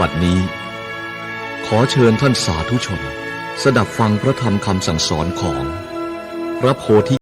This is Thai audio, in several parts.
บัดนี้ขอเชิญท่านสาธุชนสดับฟังพระธรรมคำสั่งสอนของพระโพธิ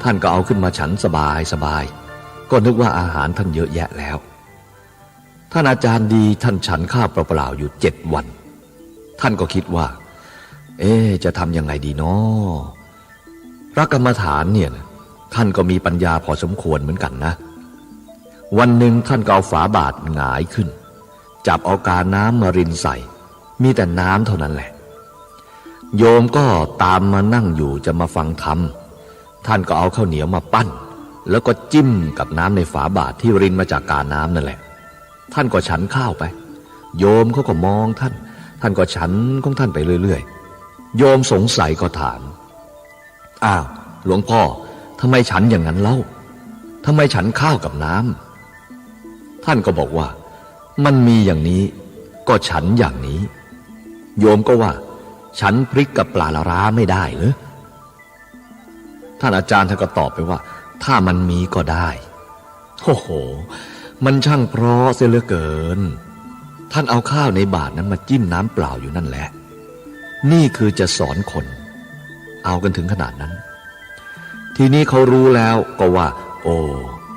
ท่านก็เอาขึ้นมาฉันสบายก็นึกว่าอาหารท่านเยอะแยะแล้วท่านอาจารย์ดีท่านฉันข้าวเปล่าๆอยู่7 วันท่านก็คิดว่าจะทำยังไงดีน้อพระกรรมฐานเนี่ยท่านก็มีปัญญาพอสมควรเหมือนกันนะวันหนึ่งท่านก็เอาฝาบาตรหงายขึ้นจับเอากาน้ำมารินใส่มีแต่น้ำเท่านั้นแหละโยมก็ตามมานั่งอยู่จะมาฟังธรรมท่านก็เอาข้าวเหนียวมาปั้นแล้วก็จิ้มกับน้ำในฝาบาตรที่รินมาจากกาน้ำนั่นแหละท่านก็ฉันข้าวไปโยมเขาก็มองท่านก็ฉันของท่านไปเรื่อยๆโยมสงสัยก็ถามอ้าวหลวงพ่อทำไมฉันอย่างนั้นเล่าทำไมฉันข้าวกับน้ำท่านก็บอกว่ามันมีอย่างนี้ก็ฉันอย่างนี้โยมก็ว่าฉันพริกกับปลาละร้าไม่ได้เหรอท่านอาจารย์ท่านก็ตอบไปว่าถ้ามันมีก็ได้โอ้โหมันช่างเพราะเสียเหลือเกินท่านเอาข้าวในบาตรนั้นมาจิ้มน้ำเปล่าอยู่นั่นแหละนี่คือจะสอนคนเอากันถึงขนาดนั้นทีนี้เขารู้แล้วก็ว่าโอ้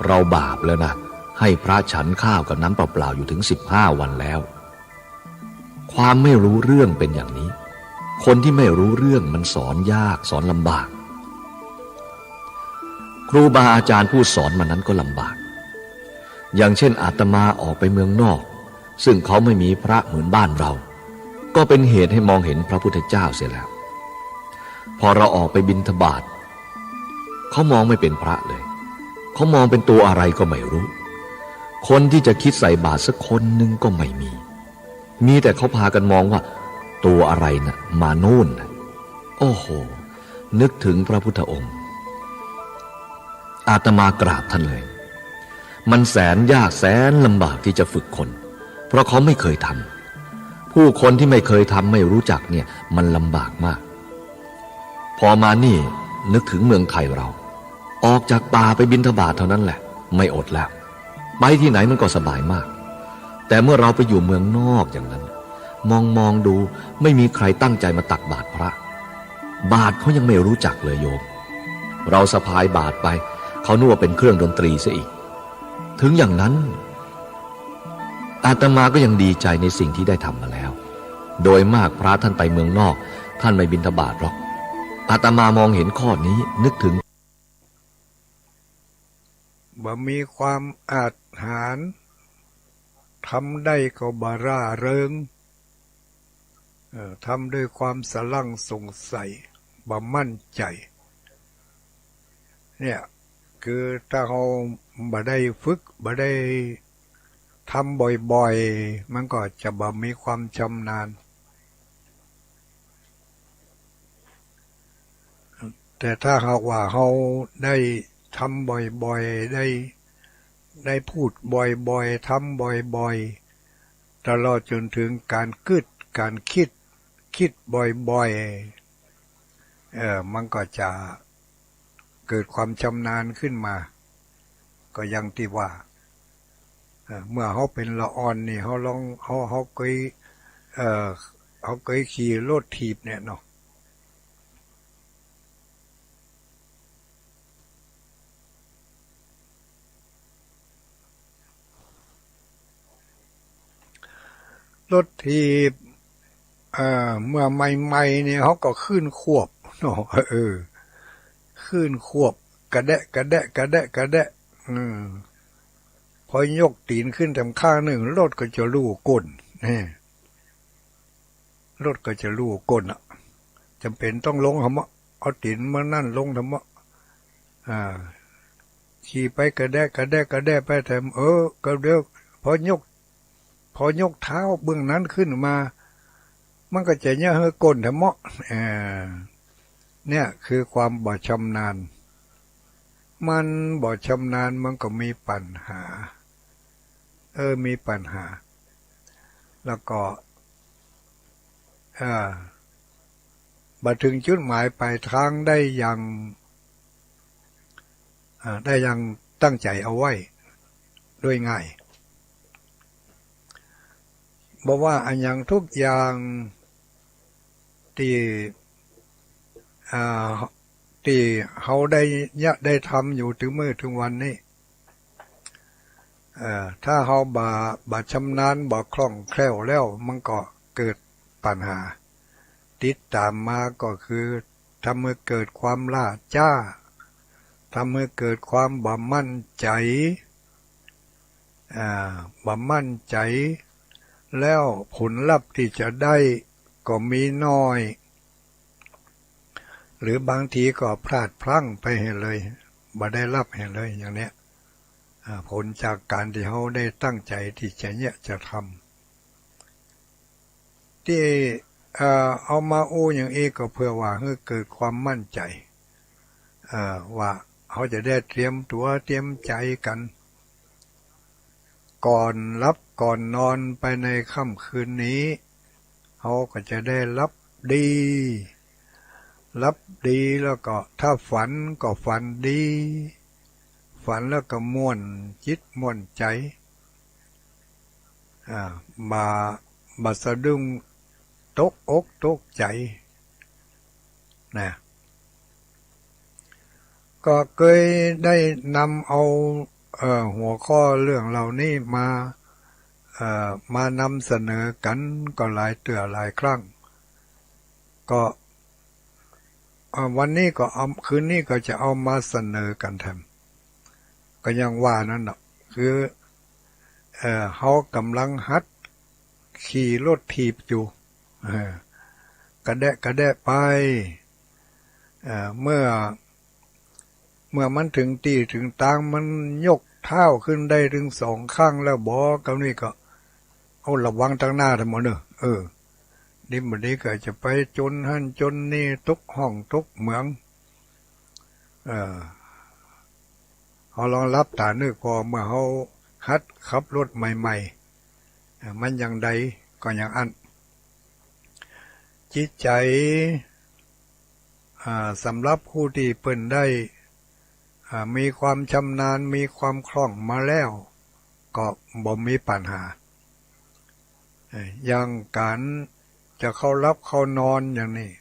เราบาปแล้วนะให้พระฉันข้าวกับน้ำเปล่าๆอยู่ถึง15 วันแล้วความไม่รู้เรื่องเป็นอย่างนี้คนที่ไม่รู้เรื่องมันสอนยากสอนลำบากครูบาอาจารย์ผู้สอนมันนั้นก็ลำบากอย่างเช่นอาตมาออกไปเมืองนอกซึ่งเขาไม่มีพระเหมือนบ้านเราก็เป็นเหตุให้มองเห็นพระพุทธเจ้าเสียแล้วพอเราออกไปบิณฑบาตเขามองไม่เป็นพระเลยเขามองเป็นตัวอะไรก็ไม่รู้คนที่จะคิดใส่บาตรสักคนหนึ่งก็ไม่มีแต่เขาพากันมองว่าตัวอะไรนะมาโน่นนะโอ้โหนึกถึงพระพุทธองค์อาตมากราบท่านเลยมันแสนยากแสนลำบากที่จะฝึกคนเพราะเขาไม่เคยทำผู้คนที่ไม่เคยทำไม่รู้จักเนี่ยมันลำบากมากพอมานี่นึกถึงเมืองไทยเรา ออกจากป่าไปบิณฑบาตเท่านั้นแหละไม่อดแล้วไปที่ไหนมันก็สบายมากแต่เมื่อเราไปอยู่เมืองนอกอย่างนั้นมองดูไม่มีใครตั้งใจมาตักบาตรพระบาตรเขายังไม่รู้จักเลยโยมเราสะพายบาตรไปเขานึกว่าเป็นเครื่องดนตรีซะอีกถึงอย่างนั้นอาตมาก็ยังดีใจในสิ่งที่ได้ทำมาแล้วโดยมากพระท่านไปเมืองนอกท่านไม่บิณฑบาตหรอกอาตมามองเห็นข้อนี้นึกถึงบ่มีความอาจหาญทำได้ก็บ่ร่าเริงทำด้วยความสลังสงสัยบ่มั่นใจเนี่ยคือถ้าเราบ่ได้ฝึกบ่ได้ทำบ่อยๆมันก็จะบ่มีความชำนาญแต่ถ้าหากว่าเราได้ทำบ่อยๆได้พูดบ่อยๆทำบ่อยๆตลอดจนถึงการคิดบ่อยๆมันก็จะเกิดความชำนาญขึ้นมาก็อย่างที่ว่าเมื่อเขาเป็นละอ่อนนี่เขาเคยขี่รถถีบเนี่ยเนาะรถถีบเมื่อใหม่ๆเนี่ยเขาก็ขึ้นควบเนาะขึ้นควบกระแดะพอยกตีนขึ้นทำข้างหนึ่งรถก็จะลู่ก้นรถก็จะลู่ก้นจำเป็นต้องลงทำเอาตีนมานั่นลงทำขี่ไปกระแดะไปแถมก็เดี๋ยวพอยกเท้าเบื้องนั้นขึ้นมามันก็จะเนี่ยเฮ้ก้นทำเนี่ยคือความบ่ชำนาญมันบ่ชำนาญมันก็มีปัญหามีปัญหาแล้วก็บัดถึงจุดหมายปลายทางได้อย่างตั้งใจเอาไว้ด้วยง่ายบอกว่าอันอย่างทุกอย่างที่เขาได้ทำอยู่ถึงมื้อถึงวันนี้ถ้าเขาบ่ชำนาญบ่คล่องแคล่วแล้วมันก็เกิดปัญหาติดตามมาก็คือทำให้เกิดความล่าช้าทำให้เกิดความบ่มั่นใจแล้วผลลัพธ์ที่จะได้ก็มีน้อยหรือบางทีก็พลาดพลั้งไปให้เลยบ่ได้รับให้เลยอย่างเนี้ยผลจากการที่เขาได้ตั้งใจที่จะทำที่เอามาอย่างนี้ก็เพื่อว่าให้เกิดความมั่นใจว่าเขาจะได้เตรียมตัวเตรียมใจกันก่อนรับก่อนนอนไปในค่ำคืนนี้เขาก็จะได้รับดีแล้วก็ถ้าฝันก็ฝันดีฝันแล้วก็ม่วนจิตม่วนใจมาสะดุ้งตกอกตกใจนะก็เคยได้นำเอาหัวข้อเรื่องเหล่านี้มานำเสนอกันก็หลายหลายครั้งก็วันนี้ก็คืนนี้ก็จะเอามาเสนอกันแทนก็ยังว่านั่นแหละคือเขากำลังหัดขี่รถถีบอยู่กระแดะไปเมื่อมันถึงตีถึงตางมันยกเท้าขึ้นได้ถึง2 ข้างแล้วบอกกับนี่ก็เอาระวังทางหน้าทั้งหมดเนอะนี่มันนี้ก็จะไปจนหั่นจนนี่ทุกห้องทุกเมืองเขาลองรับตานึกพอเมื่อเขาหัดขับรถใหม่ๆมันอย่างใดก็อย่างอันจิตใจสำหรับผู้ที่เพิ่นได้ มีความชำนาญมีความคล่องมาแล้วก็บ่มีปัญหาอย่างการจะเข้ารับเข้านอนอย่างนี้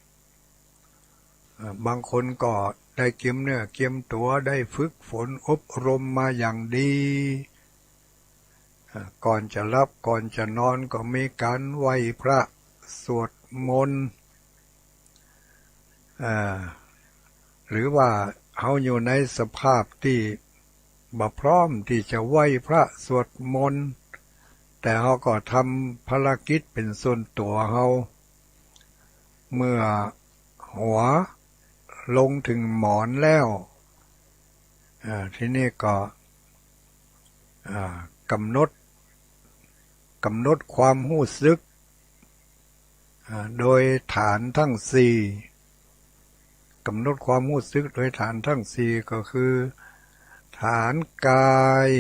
บางคนก็ได้เกียมเนื้อเกียมตัวได้ฝึกฝนอบรมมาอย่างดีก่อนจะรับก่อนจะนอนก็มีการไหว้พระสวดมนต์หรือว่าเขาอยู่ในสภาพที่บ่พร้อมที่จะไหว้พระสวดมนต์แต่เขาก็ทำภารกิจเป็นส่วนตัวเขาเมื่อหัวลงถึงหมอนแล้วที่นี่ก็กำหนดความรู้สึกโดยฐานทั้งสี่กำหนดความรู้สึกโดยฐานทั้งสี่ก็คือฐานกาย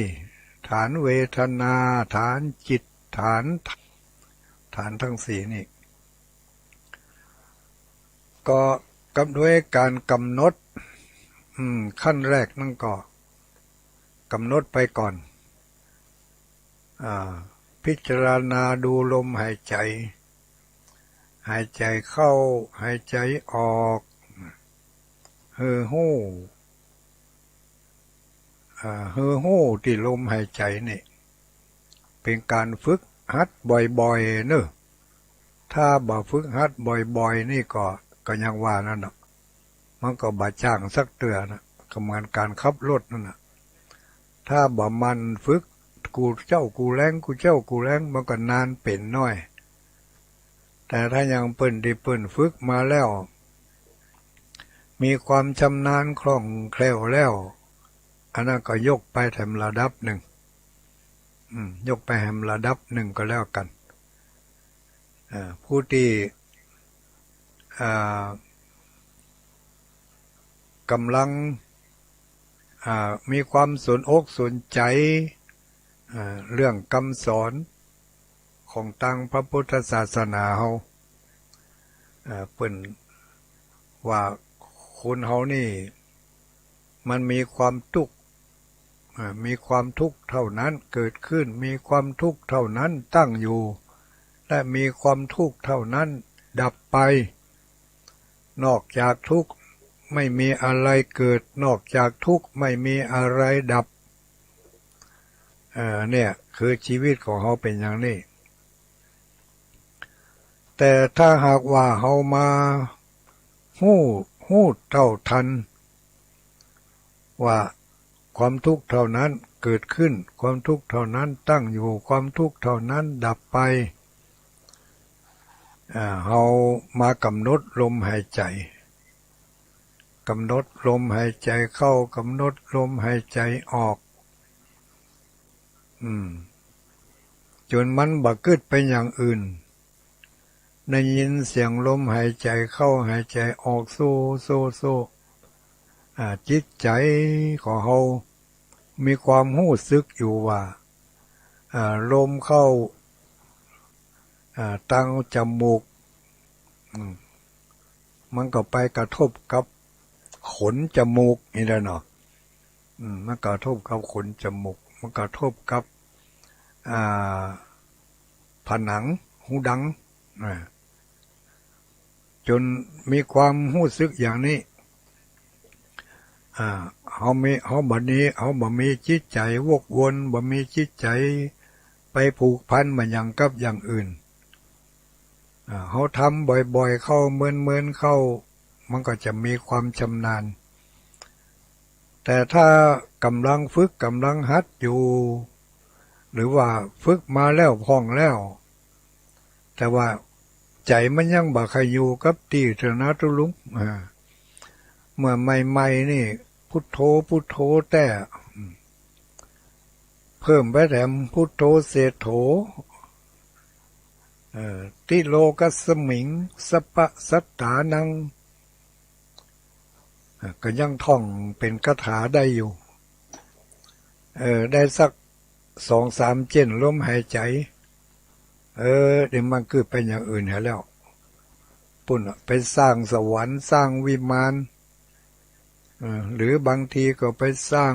ฐานเวทนาฐานจิตฐานทั้งสี่นี่ก็กับด้วยการกำหนดขั้นแรกนั่นก็กำหนดไปก่อนพิจารณาดูลมหายใจเข้าหายใจออกเฮือหู้ที่ลมหายใจนี่เป็นการฝึกหัดบ่อยๆเนอะถ้าบ่ฝึกหัดบ่อยๆนี่ก็ยังว่านั่นน่ะมันก็บ่จ้างสักเตือนะกำลังการขับรถนั่นน่ะถ้าบ่มันฝึกกูเจ้ากูแรงกูเจ้ากูแรงมันก็นานเป็นน้อยแต่ถ้ายังเปิ้นที่เปิ้นฝึกมาแล้วมีความชำนาญคล่องแคล่วแล้วอันนั้นก็ยกไปแถมระดับหนึ่งยกไปแถมระดับหนึ่งก็แล้วกันผู้ที่กำลังมีความสนอกสนใจเรื่องคำสอนของทางพระพุทธศาสนาเฮาเปิ้นว่าคนเฮานี่มันมีความทุกข์มีความทุกข์เท่านั้นเกิดขึ้นมีความทุกข์เท่านั้นตั้งอยู่และมีความทุกข์เท่านั้นดับไปนอกจากทุกข์ไม่มีอะไรเกิดนอกจากทุกข์ไม่มีอะไรดับเนี่ยคือชีวิตของเขาเป็นอย่างนี้แต่ถ้าหากว่าเขามาหู้เท่าทันว่าความทุกข์เท่านั้นเกิดขึ้นความทุกข์เท่านั้นตั้งอยู่ความทุกข์เท่านั้นดับไปเขามากำหนดลมหายใจกำหนดลมหายใจเข้ากำหนดลมหายใจออกจนมันบ่กึดไปอย่างอื่นได้ยินเสียงลมหายใจเข้าหายใจออกโซจิตใจของเขามีความรู้สึกอยู่ว่าลมเข้าตั้งจมูกมันก็ไปกระทบกับขนจมูกนี่แหละเนาะมันกระทบกับขนจมูกมันกระทบกับผนังหูดังจนมีความรู้สึกอย่างนี้เขาบัดนี้เขาบ่มีจิตใจวกวนบ่มีจิตใจไปผูกพันมันอย่างกับอย่างอื่นเขาทำบ่อยๆเข้าเมินเข้ามันก็จะมีความชำนาญแต่ถ้ากำลังฝึกกำลังหัดอยู่หรือว่าฝึกมาแล้วพองแล้วแต่ว่าใจมันยังบ่เคยอยู่กับที่เถอะนะทุลุงเมื่อใหม่ๆนี่พุทโธแต่เพิ่มไปแถมพุทโธเสโธติโลกัสมิงสัพพะสัตตานังก็ยังท่องเป็นคาถาได้อยู่ได้สัก2-3เจนลมหายใจเดี๋ยวมันคือเป็นอย่างอื่นแล้วปุ่นไปสร้างสวรรค์สร้างวิมาน หรือบางทีก็ไปสร้าง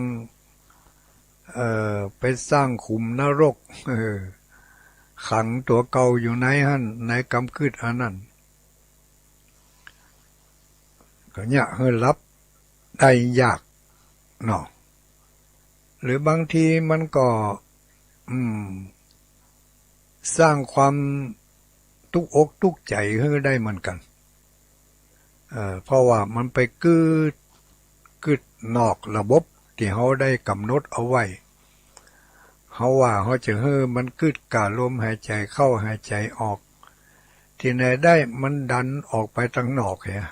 ไปสร้างขุมนรกขังตัวเก่าอยู่ในหั่นในกำคืดอันนั้นก็เนี่ยเฮือรับได้ยากเนาะหรือบางทีมันก็สร้างความทุกข์อกทุกข์ใจให้ได้เหมือนกันเพราะว่ามันไปกึดนอกระบบที่เขาได้กำหนดเอาไว้เขาว่าเขาจะให้มันกึดกาลมหายใจเข้าหายใจออกที่ไหนได้มันดันออกไปทางนอกแฮะ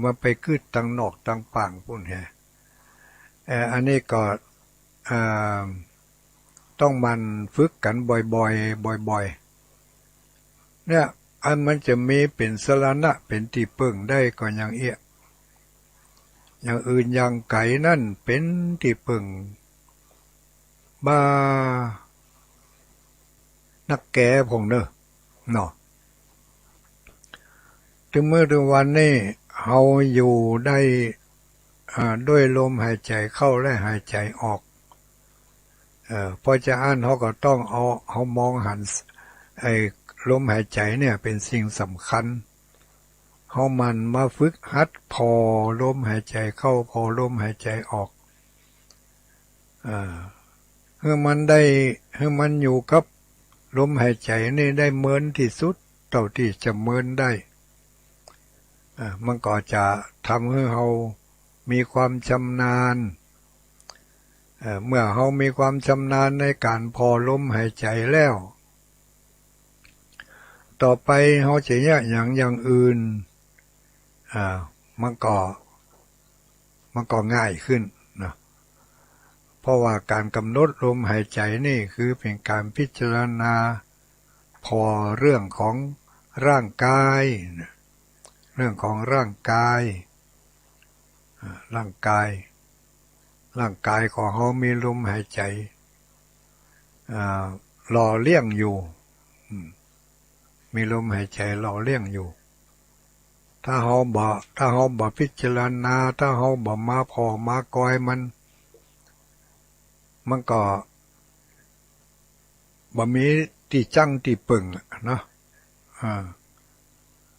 มันไปกึดทางนอกทางป่างพุ่นแฮะอันนี้ก็ต้องมันฝึกกันบ่อยๆบ่อยๆเนี่ยอันมันจะมีเป็นสรณะเป็นที่เพิ่งได้ก็อย่างเอี้ยอย่างอื่นอย่างไก่นั่นเป็นที่เพิ่งบ้านักแก่พงเนอะเนาะถึงเมื่อถึงวันนี้เฮาอยู่ได้ด้วยลมหายใจเข้าและหายใจออกพอจะอ่านเขาก็ต้องเอามองหันไอ้ลมหายใจเนี่ยเป็นสิ่งสำคัญเขามันมาฝึกหัดพอลมหายใจเข้าพอลมหายใจออกให้มันอยู่กับลมหายใจนี่ได้เมินที่สุดเท่าที่จะเมินได้มันก็จะทำให้เรามีความชำนาญเมื่อเรามีความชำนาญในการพอลมหายใจแล้วต่อไปเราจะแยกอย่างอื่นมันก็ง่ายขึ้นนะเพราะว่าการกำหนดลมหายใจนี่คือเป็นการพิจารณาพอเรื่องของร่างกายเรื่องของร่างกายของเขามีลมหายใจหล่อเลี้ยงอยู่มีลมหายใจหล่อเลี้ยงอยู่ถ้าเขาบ่พิจารณาถ้าเขาบ่มาพอมากอยมันก็บ่มีที่จังที่ปึ่งนะ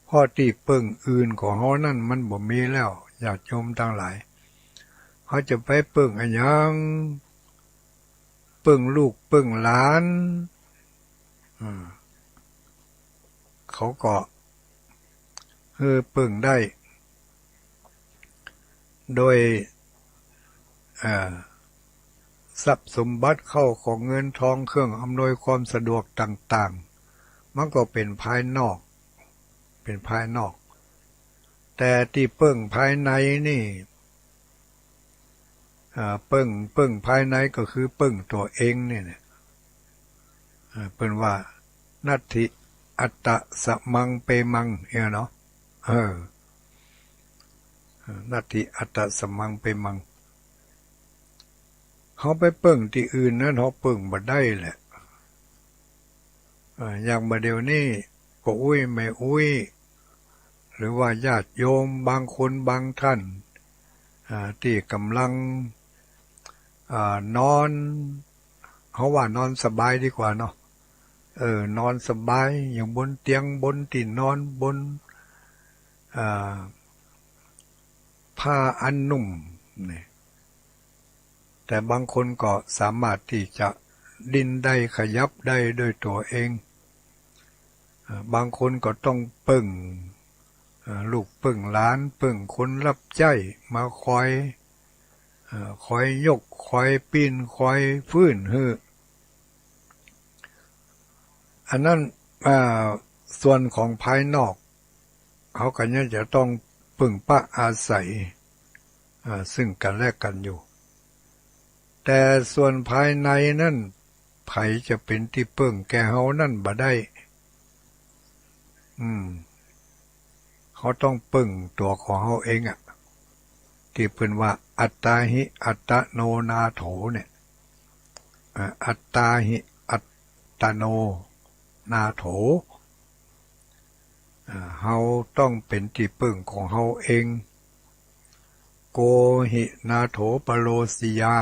พอที่ปึ่งอื่นของเขานั่นมันบ่มีแล้วญาติโยมทั้งหลายเขาจะไปปึ่งอันยังปึ่งลูกปึ่งหลานเขาก็ปึ่งได้โดยทรัพย์สมบัติเข้าของเงินทองเครื่องอำนวยความสะดวกต่างๆมันก็เป็นภายนอกแต่ที่เปิ้งภายในนี่เปิ้งภายในก็คือเปิ้งตัวเองเนี่ยเป็นว่านัตถิอัตตะสมังเปมังเนาะนัตถิอัตตะสมังเปมังเขาไปเปิ้งที่อื่นนั้นเขาเปิ้งบ่ได้แหละอย่างบ่เดี๋ยวนี้ก็ไม่หรือว่าญาติโยมบางคนบางท่านที่กำลังนอนเขาว่านอนสบายดีกว่าเนาะนอนสบายอย่างบนเตียงบนที่นอนบนผ้าอันนุ่มนี่แต่บางคนก็สามารถที่จะดิ้นได้ขยับได้ด้วยตัวเองบางคนก็ต้องปึ่งลูกปึ่งหลานปึ่งคนรับใช้มาคอยยกคอยปีนคอยฟื้นอันนั้นส่วนของภายนอกเขาก็ยังจะต้องพึ่งพาอาศัยซึ่งกันและกันอยู่แต่ส่วนภายในนั่นไผจะเป็นที่พึ่งแก่เฮานั่นบ่ได้เขาต้องปึ่งตัวของเขาเองที่เพิ่นว่าอัตตาหิอัตตโนนาโถเนี่ยอัตตาหิอัตตโนนาโถเฮาต้องเป็นที่ปึ่งของเฮาเอง โกหินาโถปโลสิยา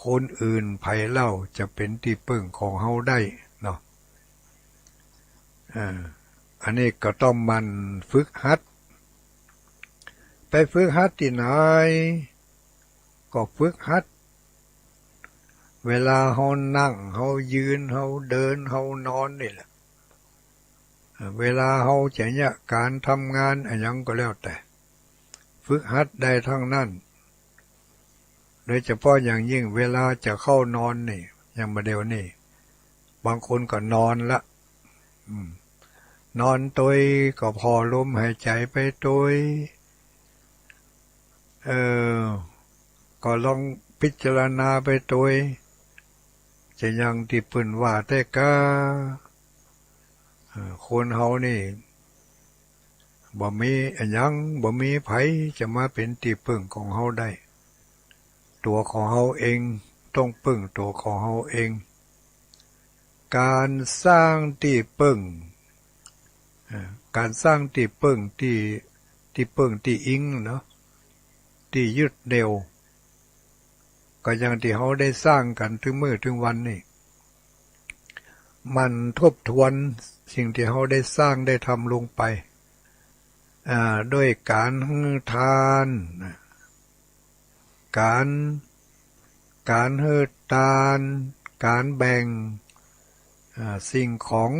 คนอื่นไผเล่าจะเป็นที่พึ่งของเฮาได้เนาะอันนี้ก็ต้องมันฝึกหัดไปฝึกหัดที่ไหนก็ฝึกหัดเวลาเฮานั่งเฮายืนเฮาเดินเฮานอนนี่แหละเวลาเฮาจะเนี่ยการทำงานอะไรยังก็แล้วแต่ฝึกหัดได้ทั้งนั้นโดยเฉพาะอย่างยิ่งเวลาจะเข้านอนนี่อย่างมาเดี๋ยวนี้บางคนก็นอนละนอนตัวก็พอลมหายใจไปตัวก็ลองพิจารณาไปตัวจะยังที่เพิ่นว่าแต่ก็คนเฮานี่บ่มีอันยังบ่มีไผจะมาเป็นที่พึ่งของเฮาได้ตัวของเฮาเองต้องพึ่งตัวของเฮาเองการสร้างที่พึ่งการสร้างที่พึ่งที่พึ่งที่อิงเนาะที่ยึดเหนี่ยวก็อย่างที่เฮาได้สร้างกันถึงมื้อถึงวันนี้มันทบทวนสิ่งที่เฮาได้สร้างได้ทำลงไปด้วยการให้ทานการให้ทานการแบ่งสิ่งของ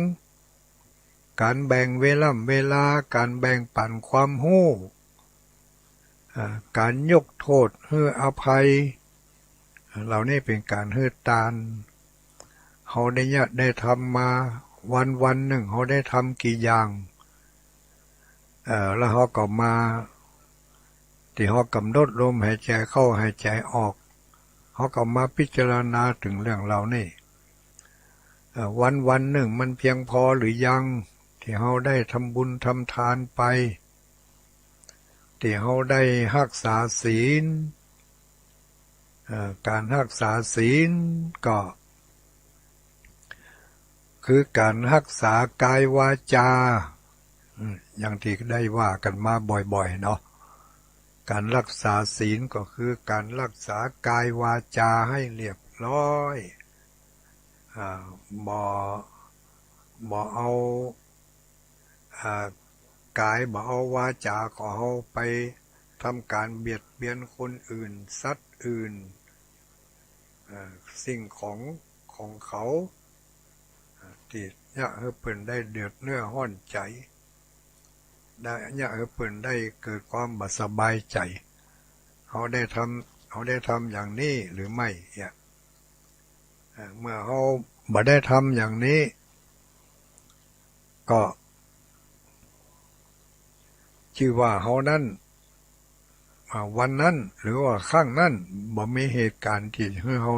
การแบ่งเวลาการแบ่งปันความรู้การยกโทษให้อภัยเหล่านี้เป็นการให้ทานเขาได้ทำมาวันหนึ่งเขาได้ทำกี่อย่างแล้วเขาก็มาที่เขากำหนดลมหายใจเข้าหายใจออกเขาก็มาพิจารณาถึงเรื่องเหล่านี้วันหนึ่งมันเพียงพอหรือยังที่เขาได้ทำบุญทำทานไปที่เขาได้รักษาศีลการรักษาศีลก็คือการรักษากายวาจาอย่างที่ได้ว่ากันมาบ่อยๆเนาะการรักษาศีลก็คือการรักษากายวาจาให้เรียบร้อยบ่เอากายบ่เอาวาจาของเราไปทำการเบียดเบียนคนอื่นสัตว์อื่นสิ่งของเขาที่อยากให้เพิ่นได้เดือดเนื้อห้อนใจได้อยากให้เพิ่นได้เกิดความบ่สบายใจเขาได้ทำอย่างนี้หรือไม่เมื่อเขาบ่ได้ทำอย่างนี้ก็ชื่อว่าเขานั้นวันนั้นหรือว่าข้างนั้นบ่มีเหตุการณ์ที่ให้เขา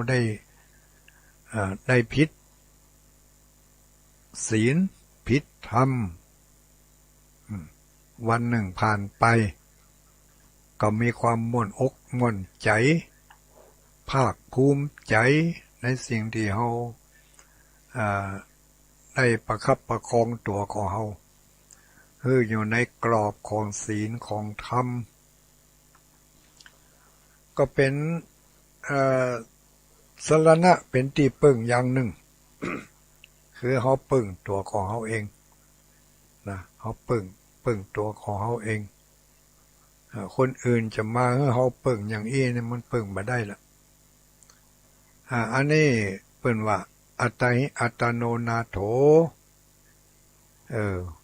ได้ผิดศีลผิดธรรมวันหนึ่งผ่านไปก็มีความม่วนอกม่วนใจภาคภูมิใจในสิ่งที่เขาได้ประคับประคองตัวของเขาคืออยู่ในกรอบของศีลของธรรมก็เป็นสรณะเป็นที่พึ่งอย่างหนึ่ง คือเขาพึ่งตัวของเขาเองนะเขาพึ่งตัวของเขาเองคนอื่นจะมาให้เขาพึ่งอย่างอี้เนี่ยมันพึ่งมาได้ละอันนี้เป็นว่าอัตตหิอัตโนนาโถ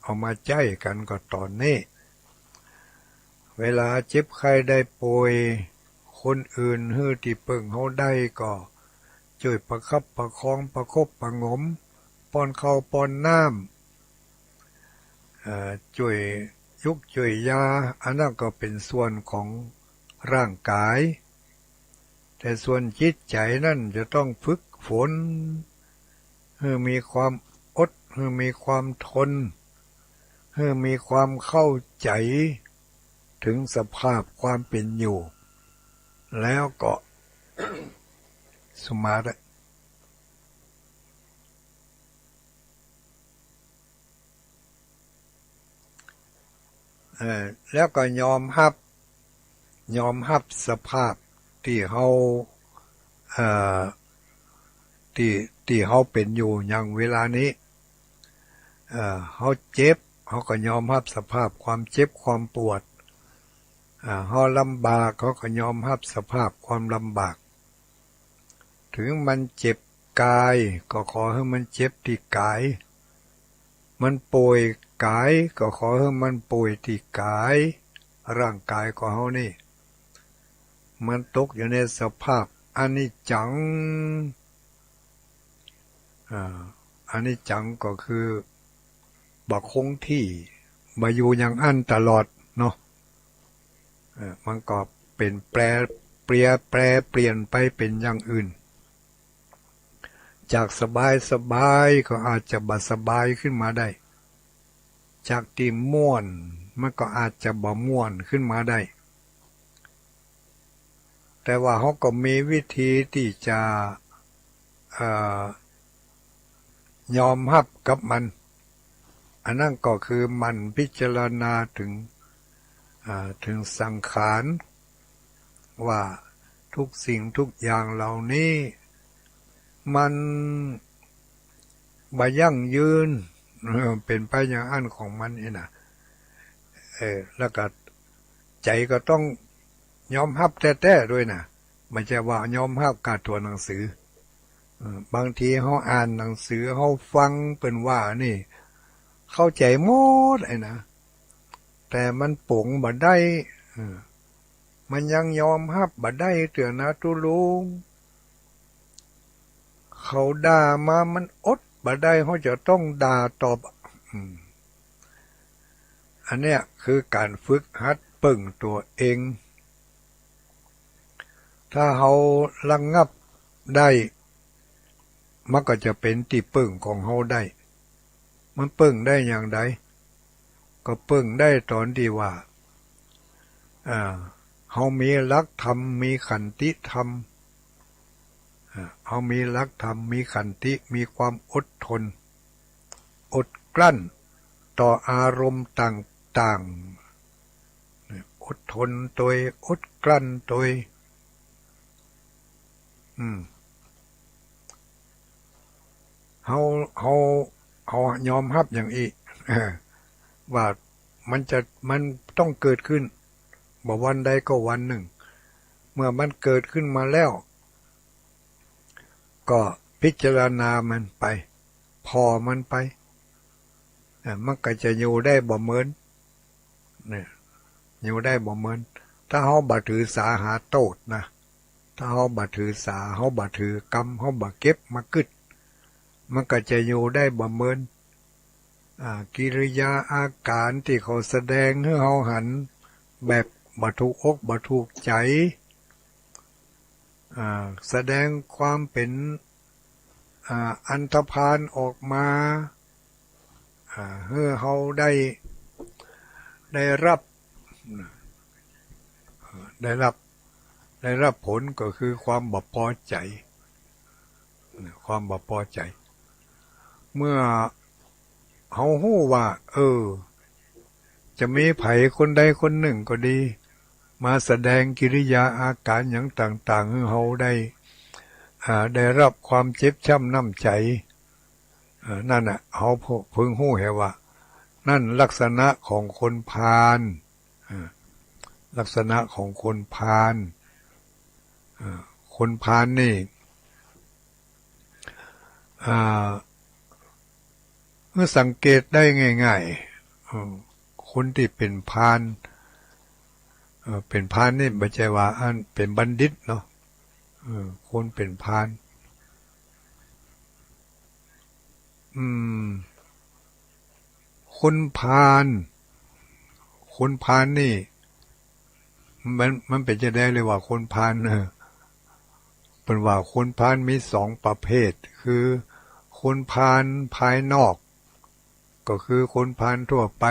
เอามาใจกันก็ตอนนี้เวลาเจ็บไข้ได้ป่วยคนอื่นฮื้อที่พึ่งเขาได้ก็ช่วยประคับประคองประคบประหงมป้อนข้าวป้อนน้ำช่วยยุกช่วยยาอันนั้นก็เป็นส่วนของร่างกายแต่ส่วนจิตใจนั่นจะต้องฝึกฝนให้มีความอดให้มีความทนให้มีความเข้าใจถึงสภาพความเป็นอยู่แล้วก็ สมาธิแล้วก็ยอมรับ ยอมรับสภาพที่เขาเอ่อที่เขาเป็นอยู่อย่างเวลานี้เขาเจ็บเขาก็ยอมรับสภาพความเจ็บความปวดเขาลำบากเขาก็ยอมรับสภาพความลำบากถึงมันเจ็บกายก็ขอให้มันเจ็บที่กายมันป่วยกายก็ขอให้มันป่วยที่กายร่างกายของเขานี่มันตกอยู่ในสภาพอนิจจังอนิจจังก็คือบักคงที่มาอยู่อย่างอันตลอดเนาะมันก็เป็นแปรเปลี่ยนไปเป็นอย่างอื่นจากสบายก็อาจจะบ่สบายขึ้นมาได้จากที่ม่วนมันก็อาจจะบ่ม่วนขึ้นมาได้แต่ว่าเขาก็มีวิธีที่จะยอมรับกับมันอันนั้นก็คือมันพิจารณาถึงสังขารว่าทุกสิ่งทุกอย่างเหล่านี้มันบ่ยั่งยืนเป็นไปอย่างอันของมันนี่นะแล้วก็ใจก็ต้องยอมรับแท้ๆด้วยนะไม่ใช่ว่ายอมรับกับตัวหนังสือบางทีเขาอ่านหนังสือเขาฟังเป็นว่านี่เข้าใจหมดไอ้นะแต่มันปงบ่ได้มันยังยอมรับบ่ได้เตือนนะทุลุงเขาด่ามามันอดบ่ได้เขาจะต้องด่าตอบอันเนี้ยคือการฝึกหัดปึ่งตัวเองถ้าเขาระงับได้มันก็จะเป็นที่ปึ่งของเขาได้มันปึ่งได้อย่างไรก็ปึ่งได้ตอนที่ว่าเขามีหลักธรรมมีขันติธรรมเขามีหลักธรรมมีขันติมีความอดทนอดกลั้นต่ออารมณ์ต่างๆอดทนตัวอดกลั้นตัวเขายอมรับอย่างอีว่ามันต้องเกิดขึ้นบ่วันใดก็วันหนึ่งเมื่อมันเกิดขึ้นมาแล้วก็พิจารณามันไปพอมันไปมันก็จะอยู่ได้บ่เหมือนเนี่ยอยู่ได้บ่เหมือนถ้าเฮาบ่ถือสาหาโทษนะถ้าเฮาบ่ถือสาเฮาบ่ถือกรรมเฮาบ่เก็บมากึดมันก็จะอยู่ได้บ่เหมือนกิริยาอาการที่เขาแสดงให้เฮาหันแบบบ่ถูกอกบ่ถูกใจแสดงความเป็นอันธพาลออกมาให้เฮาได้รับผลก็คือความบ่พอใจความบ่พอใจเมื่อเฮาฮู้ว่าจะมีไผคนใดคนหนึ่งก็ดีมาแสดงกิริยาอาการอย่างต่างๆให้เฮาได้รับความเจ็บช้ำน้ำใจนั่นน่ะเฮาเพิ่งฮู้ให้ว่านั่นลักษณะของคนพาลลักษณะของคนพาลคนพาลนี่เมื่อสังเกตได้ง่ายๆคนที่เป็นพาลนี่ไม่ใช่ว่าอันเป็นบัณฑิตเนาะคนเป็นพาลคนพาลนี่มันเป็นจะได้เลยว่าคนพาลเป็นว่าคนพาลมีสองประเภทคือคนพาลภายนอกก็คือคนพาลทั่วไป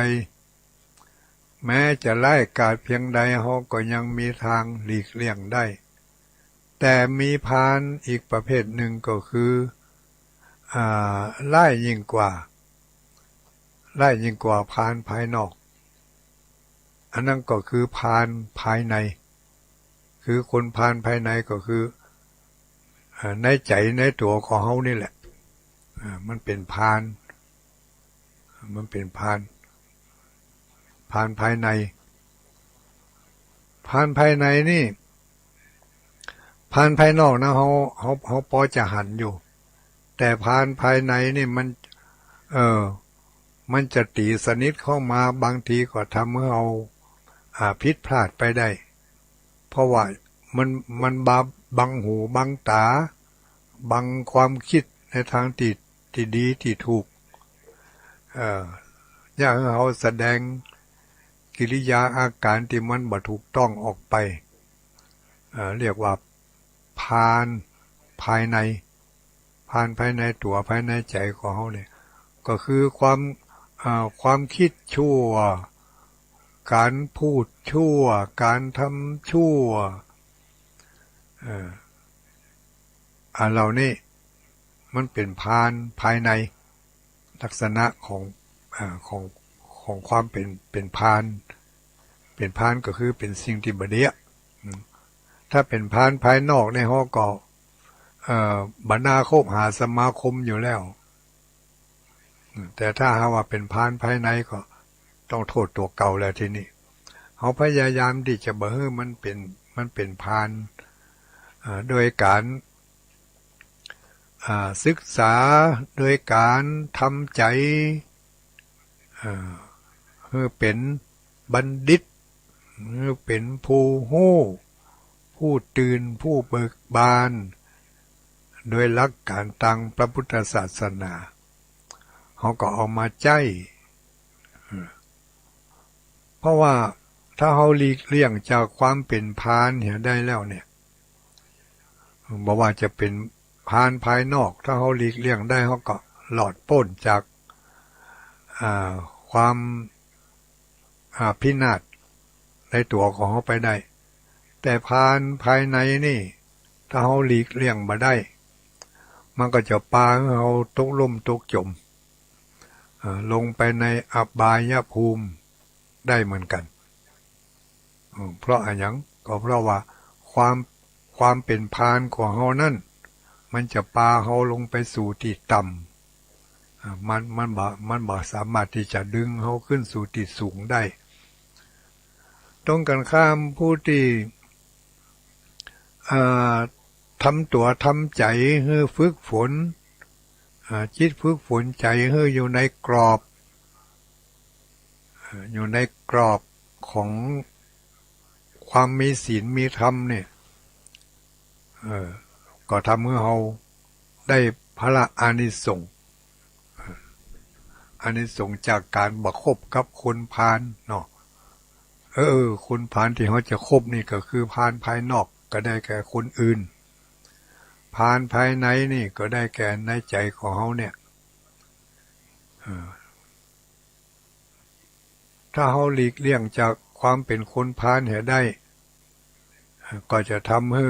แม้จะไล่กาจเพียงใดเขาก็ยังมีทางหลีกเลี่ยงได้แต่มีพาลอีกประเภทหนึ่งก็คือไล่ยิ่งกว่าพาลภายนอกอันนั้นก็คือพาลภายใน คือคนพาลภายในก็คือในใจในตัวของเขานี่แหละมันเป็นพาลมันเป็นพาลภายในพาลภายในนี่พาลภายนอกนะเขาพอจะหันอยู่แต่พาลภายในนี่มันจะตีสนิทเข้ามาบางทีก็ทำให้เราผิดพลาดไปได้เพราะว่ามันบังหูบังตาบังความคิดในทางที่ดีที่ถูกอยากให้เขาแสดงกิริยาอาการที่มันบ่ถูกต้องออกไปเรียกว่าพาลภายในตัวภายในใจของเขาเนี่ยก็คือความคิดชั่วการพูดชั่วการทำชั่วเหล่านี้มันเป็นพาลภายในลักษณะของความเป็นพาลก็คือเป็นสิ่งที่บดีถ้าเป็นพาลภายนอกในห้อก็บรรณาคบหาสมาคมอยู่แล้วแต่ถ้าหาว่าเป็นพาลภายในก็ต้องโทษตัวเก่าแล้วทีนี้เขาพยายามที่จะบ่ให้มันเป็นพาลโดยการศึกษาโดยการทำใจให้เป็นบัณฑิตให้เป็นผู้ฮู้ผู้ตื่นผู้เบิกบานโดยหลักการทางพระพุทธศาสนาเขาก็เอามาใจเพราะว่าถ้าเขาหลีกเลี่ยงจากความเป็นพาลเห็นได้แล้วเนี่ยบอกว่าจะเป็นพาลภายนอกถ้าเขาหลีกเลี่ยงได้เขาก็หลอดพ้นจากความพินาศในตัวของเขาไปได้แต่พาลภายในนี่ถ้าเขาหลีกเลี่ยงมาได้มันก็จะพาเขาตกล่มตกจมลงไปในอบายภูมิได้เหมือนกันเพราะอะไรอย่างก็เพราะว่าความเป็นพาลของเขานั่นมันจะพาเขาลงไปสู่ที่ต่ำมันบ่สามารถที่จะดึงเขาขึ้นสู่ที่สูงได้ตรงกันข้ามผู้ที่ทำตัวทำใจให้ฝึกฝนจิตฝึกฝนใจให้อยู่ในกรอบของความมีศีลมีธรรมเนี่ยก็ทำให้เราได้พระอานิสงส์จากการบัคบกับคนพาลเนาะคนพาลที่เขาจะคบนี่ก็คือพาลภายนอกก็ได้แก่คนอื่นพาลภายในนี่ก็ได้แก่ในใจของเขาเนี่ยถ้าเขาหลีกเลี่ยงจากความเป็นคนพาลเห็นได้ก็จะทำให้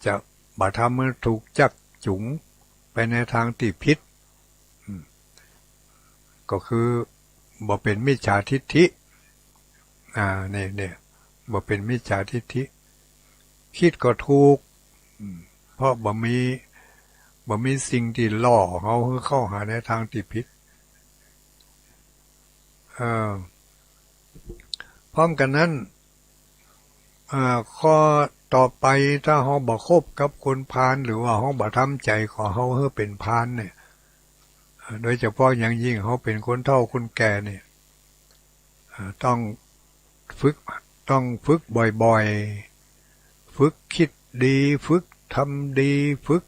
จะบ่ทำให้ถูกจักจุงไปในทางที่ผิดก็คือบ่เป็นมิจฉาทิฏฐิเนี่ยบ่เป็นมิจฉาทิฏฐิคิดก็ถูกเพราะบ่มีสิ่งที่ล่อเขาเข้าหาในทางที่ผิดพร้อมกันนั้นข้อต่อไปถ้าเขาบ่คบกับคนพาลหรือว่าเขาบ่ทำใจของเขาให้เป็นพาลเนี่ยโดยเฉพาะอย่างยิ่งเขาเป็นคนเฒ่าคนแก่เนี่ยต้องฝึกบ่อยๆฝึกคิดดีฝึกทำดีฝึก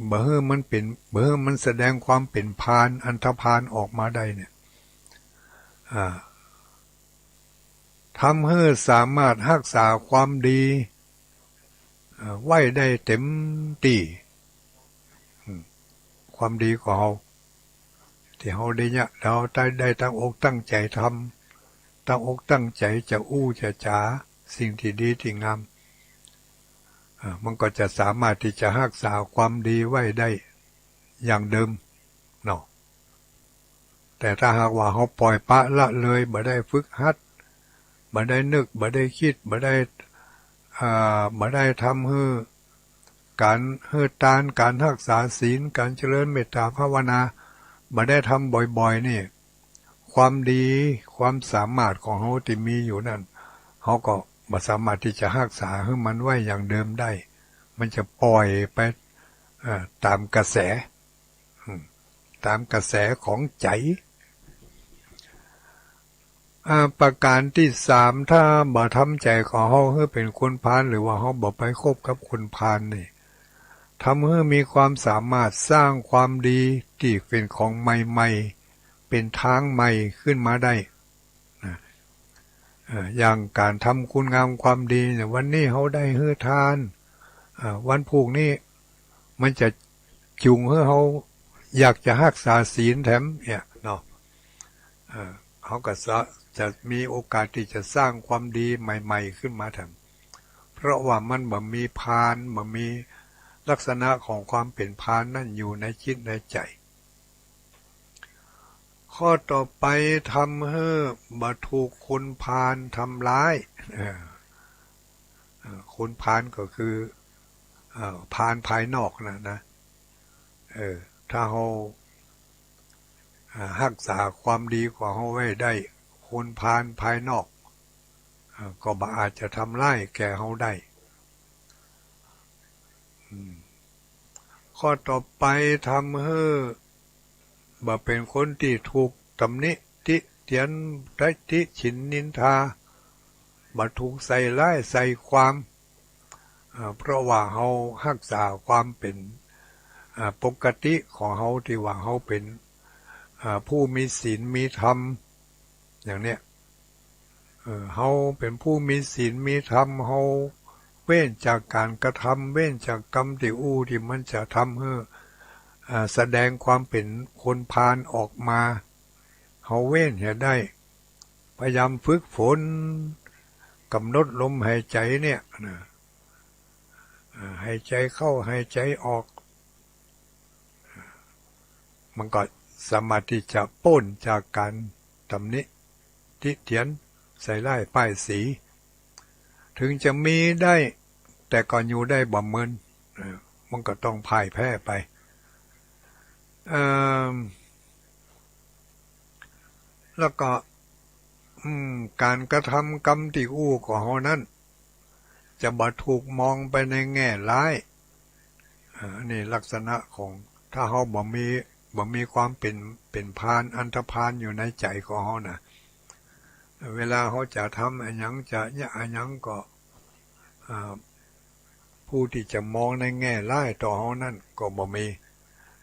บ่ให้มันแสดงความเป็นพาลอันธพาลออกมาได้เนี่ยทำให้สามารถรักษาความดีไว้ได้เต็มที่ความดีของเราที่เราได้เนี่ยเราได้ตั้งอกตั้งใจทำตั้งอกตั้งใจจะจะจ๋าสิ่งที่ดีที่งามมันก็จะสามารถที่จะรักษาความดีไว้ได้อย่างเดิมเนาะแต่ถ้าหากว่าเขาปล่อยปละละเลยบ่ได้ฝึกหัด บ่ได้นึกบ่ได้คิดบ่ได้ทำให้การทานการรักษาศีลการเจริญเมตตาภาวนาบ่ได้ทำบ่อยๆนี่ความดีความสามารถของเขาที่มีอยู่นั่นเขาก็บ่สามารถที่จะรักษาให้มันไว้อย่างเดิมได้มันจะปล่อยไปตามกระแสของใจประการที่สามถ้าบ่ทำใจของเขาให้เป็นคนพาลหรือว่าเขาบ่ไปคบกับคนพาลนี่ทำให้มีความสามารถสร้างความดีที่เป็นของใหม่ๆเป็นทางใหม่ขึ้นมาได้อย่างการทำคุณงามความดีเนี่ยวันนี้เขาได้ให้ทานวันพรุ่งนี้มันจะจูงให้เขาอยากจะรักษาศีลแถมเนี่ยเนาะเขาก็จะมีโอกาสที่จะสร้างความดีใหม่ๆขึ้นมาแถมเพราะว่ามันบ่มีพานบ่มีลักษณะของความเป็นพานนั่นอยู่ในจิตในใจข้อต่อไปทำให้บ่ถูกคนพาลทำร้ายคนพาลก็คือพาลภายนอกนะถ้าเรารักษาความดีของเราไว้ได้คนพาลภายนอกก็บ่อาจจะทำร้ายแก่เราได้ข้อต่อไปทำให้บ่เป็นคนที่ถูกตำหนิติเตียนได้ติฉินนินทาบ่ถูกใส่ร้ายใส่ความเพราะว่าเรารักษาความเป็นปกติของเราที่ว่าเราเป็นผู้มีศีลมีธรรมอย่างเนี้ยเราเป็นผู้มีศีลมีธรรมเราเว้นจากการกระทำเว้นจากกรรมที่มันจะทำให้แสดงความเป็นคนพาลออกมาเขาเว้นให้ได้พยายามฝึกฝนกำหนดลมหายใจเนี่ยหายใจเข้าหายใจออกมันก็สามารถที่จะพ้นจากการตำหนิติเตียนใส่ร้ายป้ายสีถึงจะมีได้แต่ก็อยู่ได้บ่เหมือนมันก็ต้องพ่ายแพ้ไปแล้วก็การกระทำกรรมที่อู้ของเขานั้นจะบ่ถูกมองไปในแง่ร้ายนี่ลักษณะของถ้าเขาบ่มีความเป็นพาลอันธพาลอยู่ในใจของเขานะเวลาเขาจะทำอะไรยังจะอะไรยังก็ผู้ที่จะมองในแง่ร้ายต่อเขานั้นก็บ่มี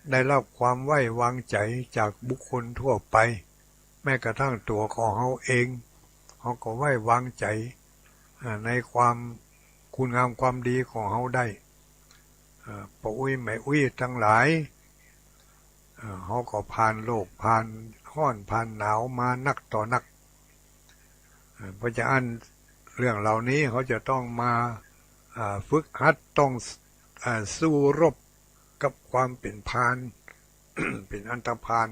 ได้รับความไว้วางใจจากบุคคลทั่วไปแม้กระทั่งตัวของเขาเองเขาก็ไว้วางใจในความคุณงามความดีของเขาได้ป้าอุ้ยแม่อุ้ยทั้งหลายเขาก็ผ่านโลกผ่านร้อนผ่านหนาวมานักต่อนักเพราะฉะนั้นเรื่องเหล่านี้เขาจะต้องมาฝึกหัดต้องสู้รบกับความเป็นพาล เป็นอันธพาล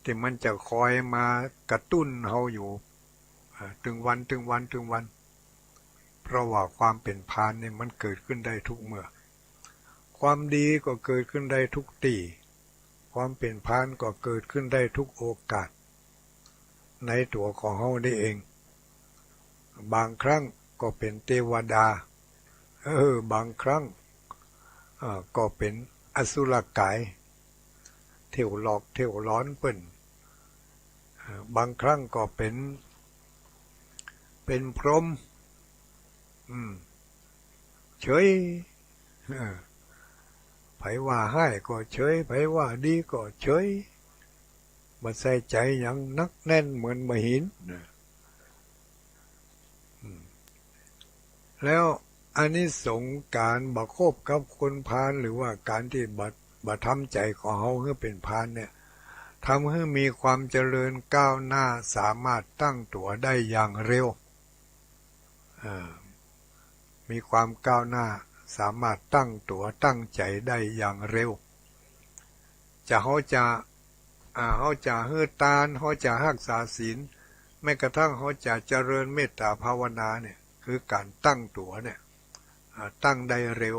ที่มันจะคอยมากระตุ้นเขาอยู่ถึงวันเพราะว่าความเป็นพาลนี่มันเกิดขึ้นได้ทุกเมื่อความดีก็เกิดขึ้นได้ทุกทีความเป็นพาลก็เกิดขึ้นได้ทุกโอกาสในตัวของเขาได้เองบางครั้งก็เป็นเทวดาบางครั้งก็เป็นอสุรกายเที่ยวหลอกเที่ยวร้อนเปิ้นบางครั้งก็เป็นพรหมเฉยไผว่าให้ก็เฉยไผว่าดีก็เฉยบ่ใส่ใจอย่างนักแน่นเหมือนมหินแล้วอานิสงส์การบ่คบกับคนพาลหรือว่าการที่บ่ทำใจของเขาให้เป็นพาลเนี่ยทำให้มีความเจริญก้าวหน้าสามารถตั้งตัวได้อย่างเร็วมีความก้าวหน้าสามารถตั้งตัวตั้งใจได้อย่างเร็วเขาจะให้ทานเขาจะรักษาศีล แม้กระทั่งเขาจะเจริญเมตตาภาวนาเนี่ยคือการตั้งตัวเนี่ยตั้งได้เร็ว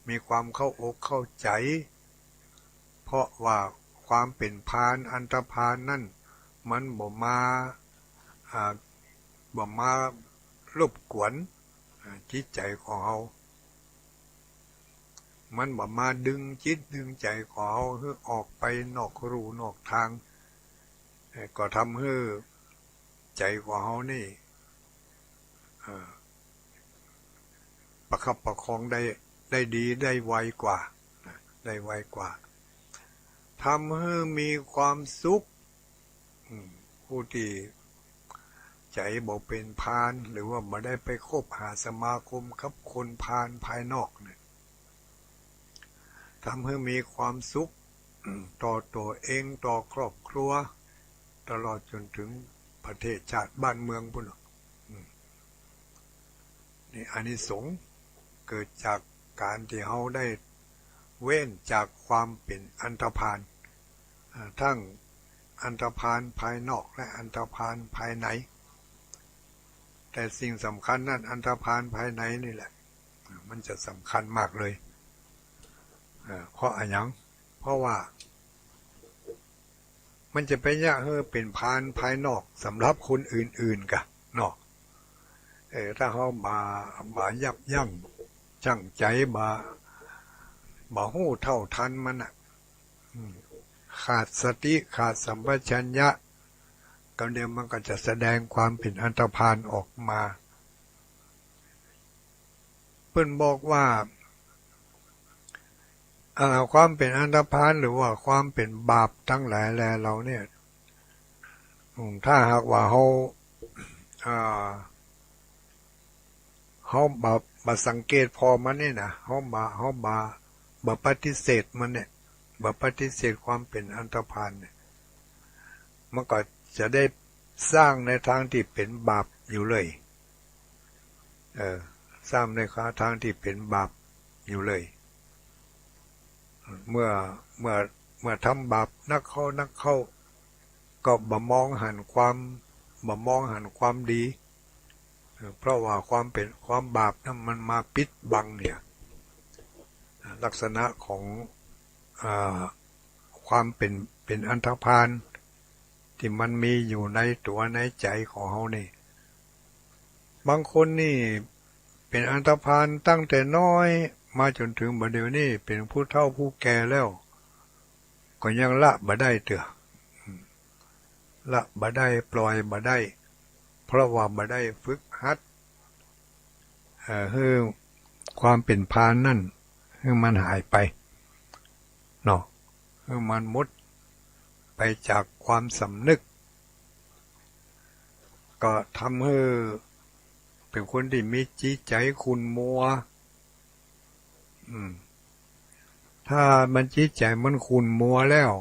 มีความเข้าอกเข้าใจเพราะว่าความเป็นพานอันตพานนั่นมันบ่มารบกวนจิตใจของเรามันบ่มาดึงจิตดึงใจของเราให้ออกไปนอกรูนอกทางก็ทำให้ใจของเรานี่ประคับประคองได้ดีได้ไวกว่าได้ไวกว่าทำให้มีความสุขผู้ที่ใจบ่เป็นพาลหรือว่าบ่ได้ไปคบหาสมาคมกับคนพาลภายนอกเนี่ยทำให้มีความสุขต่อตัวเองต่อครอบครัวตลอดจนถึงประเทศชาติบ้านเมืองพุ่นนี่อานิสงส์เกิดจากการที่เราได้เว้นจากความเป็นอันธพาลทั้งอันธพาลภายนอกและอันธพาลภายในแต่สิ่งสำคัญนั่นอันธพาลภายในนี่แหละมันจะสำคัญมากเลยเพราะอะไรอย่างเพราะว่ามันจะไปยากเป็นพาลภายนอกสำหรับคนอื่นๆกะเนาะถ้าเขามายับยั้งชั่งใจมาหู้เท่าทันมันขาดสติขาดสัมปชัญญะก็เดี๋ยวมันก็จะแสดงความเป็นอันธพาลออกมาเพิ่นบอกว่าความเป็นอันธพาลหรือว่าความเป็นบาปทั้งหลายแลเราเนี่ยถ้าหากว่าเขามาสังเกตพอมันนี่นะเขามาปฏิเสธมันเนี่ยมาปฏิเสธความเป็นอันธพาลเนี่ยมันก็จะได้สร้างในทางที่เป็นบาปอยู่เลยสร้างในทางที่เป็นบาปอยู่เลยเมื่อทำบาปนักเข้าก็บ่มองหันความดีเพราะว่าความบาปนั้นมันมาปิดบังเนี่ยลักษณะของความเป็นอันธพาลที่มันมีอยู่ในตัวในใจของเขานี่บางคนนี่เป็นอันธพาลตั้งแต่น้อยมาจนถึงบัดเดี๋ยวนี้เป็นผู้เฒ่าผู้แก่แล้วก็ยังละบ่ได้เถอะละบ่ได้ปล่อยบ่ได้เพราะว่าบ่ได้ฝึกหัดให้ความเป็นพาลนั่นให้มันหายไปเนาะให้มันหมดไปจากความสำนึกก็ทำให้เป็นคนที่มีจิตใจขุ่นมัวถ้ามันจิตใจมันขุ่นมัวแล้ว